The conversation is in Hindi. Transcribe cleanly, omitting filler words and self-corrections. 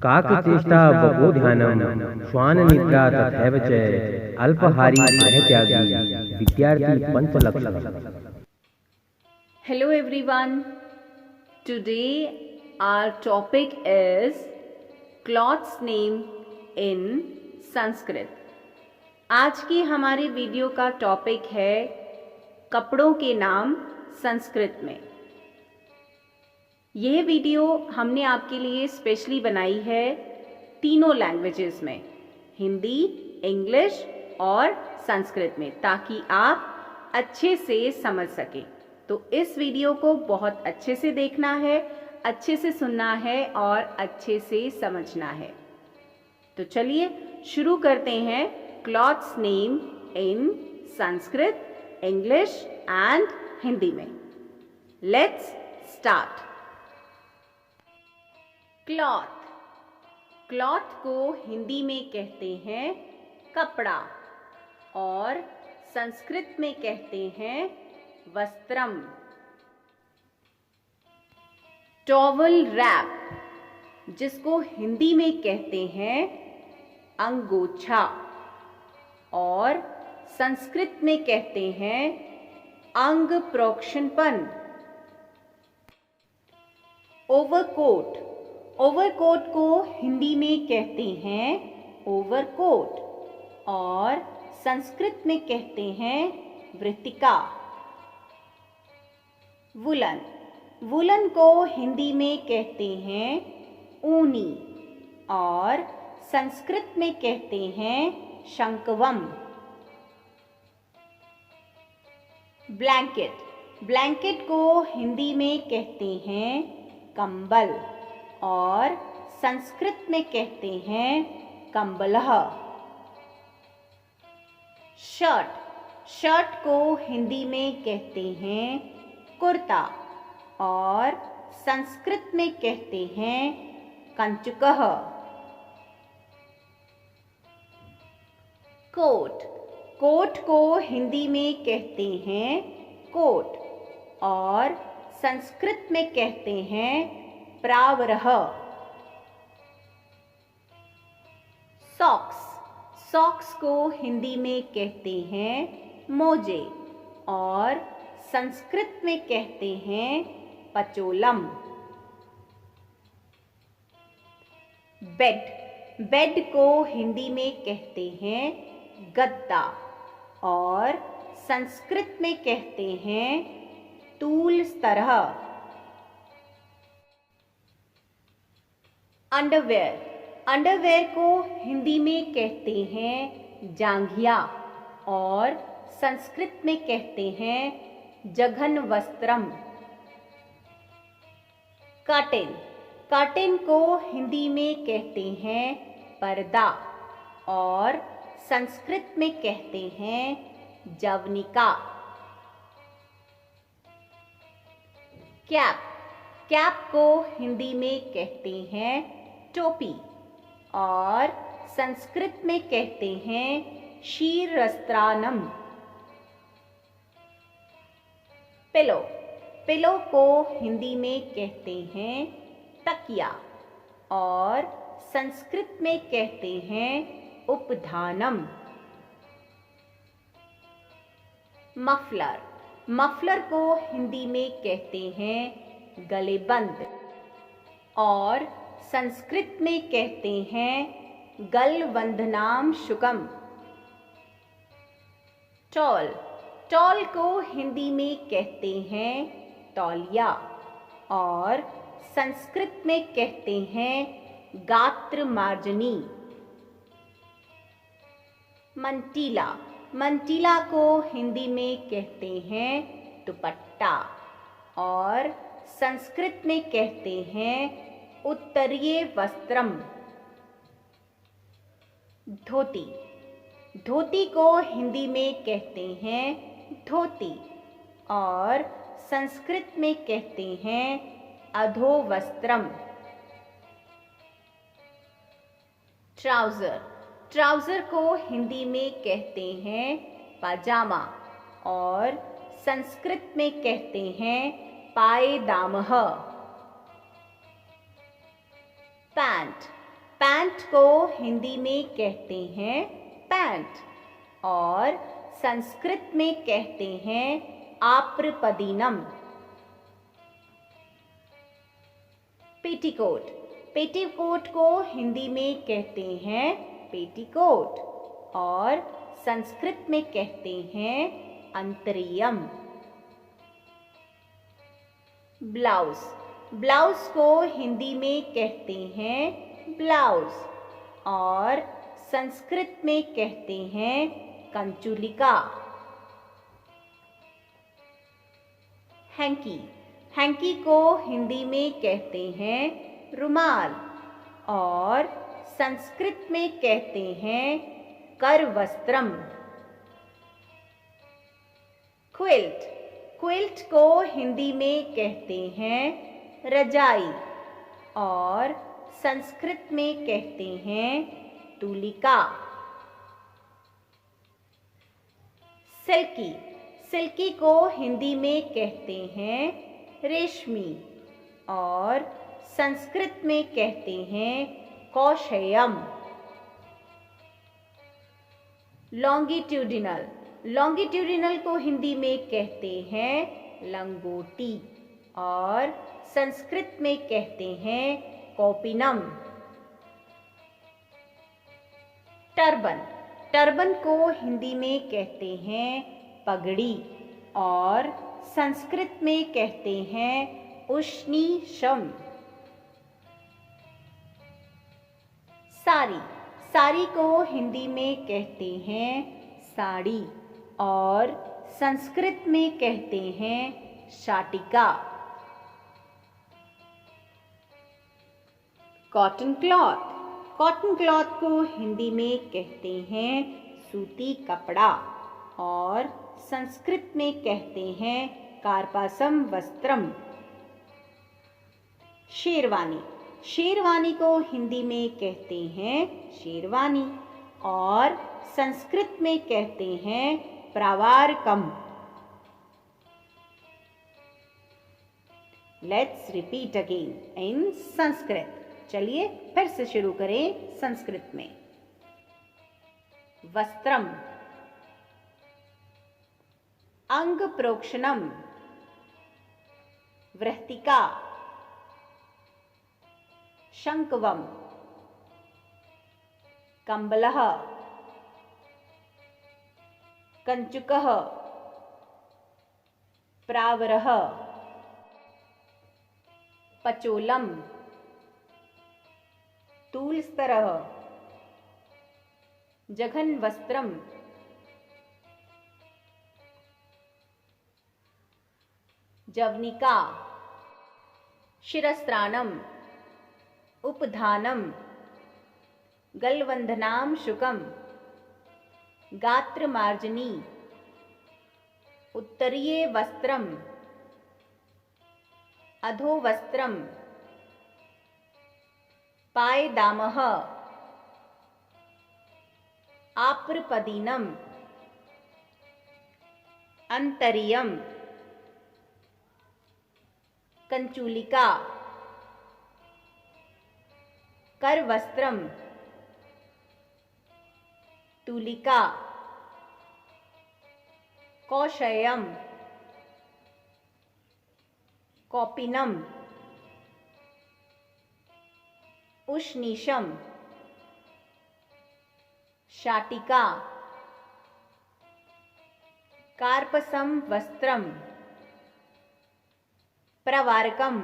काकचेष्टा बकोध्यानम श्वाननिद्रा तथैव च अल्पाहारी गृहत्यागी विद्यार्थी पंचलक्षण. Hello everyone. Today our topic is cloth's name in Sanskrit. आज की हमारे वीडियो का टॉपिक है कपड़ों के नाम संस्कृत में. यह वीडियो हमने आपके लिए स्पेशली बनाई है तीनों लैंग्वेजेस में, हिंदी, इंग्लिश और संस्कृत में, ताकि आप अच्छे से समझ सकें. तो इस वीडियो को बहुत अच्छे से देखना है, अच्छे से सुनना है और अच्छे से समझना है. तो चलिए शुरू करते हैं clothes name in Sanskrit, English and Hindi में. Let's start. क्लॉथ. क्लॉथ को हिंदी में कहते हैं कपड़ा और संस्कृत में कहते हैं वस्त्रम. टॉवल रैप, जिसको हिंदी में कहते हैं अंगोछा और संस्कृत में कहते हैं अंग प्रोक्षणपन. ओवरकोट. ओवरकोट को हिंदी में कहते हैं ओवरकोट और संस्कृत में कहते हैं वृत्तिका. वुलन. वुलन को हिंदी में कहते हैं ऊनी और संस्कृत में कहते हैं शंकवम. ब्लैंकेट. ब्लैंकेट को हिंदी में कहते हैं कंबल और संस्कृत में कहते हैं कंबलह. शर्ट. शर्ट को हिंदी में कहते हैं कुर्ता और संस्कृत में कहते हैं कंचुकः. कोट. कोट को हिंदी में कहते हैं कोट और संस्कृत में कहते हैं प्रावरः. सॉक्स. सॉक्स को हिंदी में कहते हैं मोजे और संस्कृत में कहते हैं पचोलम. बेड. बेड को हिंदी में कहते हैं गद्दा और संस्कृत में कहते हैं तूल स्तरः. अंडरवेयर. अंडरवेयर को हिंदी में कहते हैं जांघिया और संस्कृत में कहते हैं जघन वस्त्रम. कर्टेन. कर्टेन को हिंदी में कहते हैं पर्दा और संस्कृत में कहते हैं जवनिका. कैप. कैप को हिंदी में कहते हैं टोपी और संस्कृत में कहते हैं शीरस्त्रानम. पिलो. पिलो को हिंदी में कहते हैं तकिया और संस्कृत में कहते हैं उपधानम. मफलर. मफलर को हिंदी में कहते हैं गलेबंद और संस्कृत में कहते हैं गलवंदनाम शुकम. टॉल. टॉल को हिंदी में कहते हैं तौलिया और संस्कृत में कहते हैं गात्र मार्जनी. मंटीला. मंटीला को हिंदी में कहते हैं दुपट्टा और संस्कृत में कहते हैं उत्तरीय वस्त्रम. धोती. धोती को हिंदी में कहते हैं धोती और संस्कृत में कहते हैं अधोवस्त्रम. ट्राउजर. ट्राउजर को हिंदी में कहते हैं पाजामा और संस्कृत में कहते हैं पायदामह। पैंट। पैंट को हिंदी में कहते हैं पैंट और संस्कृत में कहते हैं आप्रपदीनम। पेटीकोट, पेटीकोट को हिंदी में कहते हैं पेटीकोट और संस्कृत में कहते हैं अंतरियम। ब्लाउज, ब्लाउज को हिंदी में कहते हैं ब्लाउज और संस्कृत में कहते हैं कंचुलिका। हैंकी, हैंकी को हिंदी में कहते हैं रुमाल और संस्कृत में कहते हैं करवस्त्रम। क्विल्ट, क्विल्ट को हिंदी में कहते हैं रजाई और संस्कृत में कहते हैं तुलिका। सिल्की, सिल्की को हिंदी में कहते हैं रेशमी और संस्कृत में कहते हैं कौशयम। लॉन्गिट्यूडिनल, लॉन्गिट्यूडिनल को हिंदी में कहते हैं लंगोटी और संस्कृत में कहते हैं कौपीनम। टर्बन, टर्बन को हिंदी में कहते हैं पगड़ी और संस्कृत में कहते हैं उष्णीषम। साड़ी, साड़ी को हिंदी में कहते हैं साड़ी और संस्कृत में कहते हैं शाटिका। कॉटन क्लॉथ, कॉटन क्लॉथ को हिंदी में कहते हैं सूती कपड़ा और संस्कृत में कहते हैं कार्पासम वस्त्रम। शेरवानी, शेरवानी को हिंदी में कहते हैं शेरवानी और संस्कृत में कहते हैं प्रावारकम। Let's repeat again in Sanskrit. चलिए फिर से शुरू करें संस्कृत में। वस्त्रम, अंग प्रोक्षणम, वृत्तिका, शंकवम, कंबलः, कंचुकः, प्रावरः, पचोलम, तूलस्तरः, जघन वस्त्रम, जवनिका, शिरस्त्राणम, उपधानम, गलवंधनाम शुकम, गात्रमार्जनी, उत्तरीय वस्त्रम, अधोवस्त्रम, पायदामः, आप्रपदीनम, अंतरियम, कंचुलिका, करवस्त्रम, तुलिका, कौशयम, कौपीनम, उष्णीषम, शाटिका, कार्पसम वस्त्रम, प्रवारकम।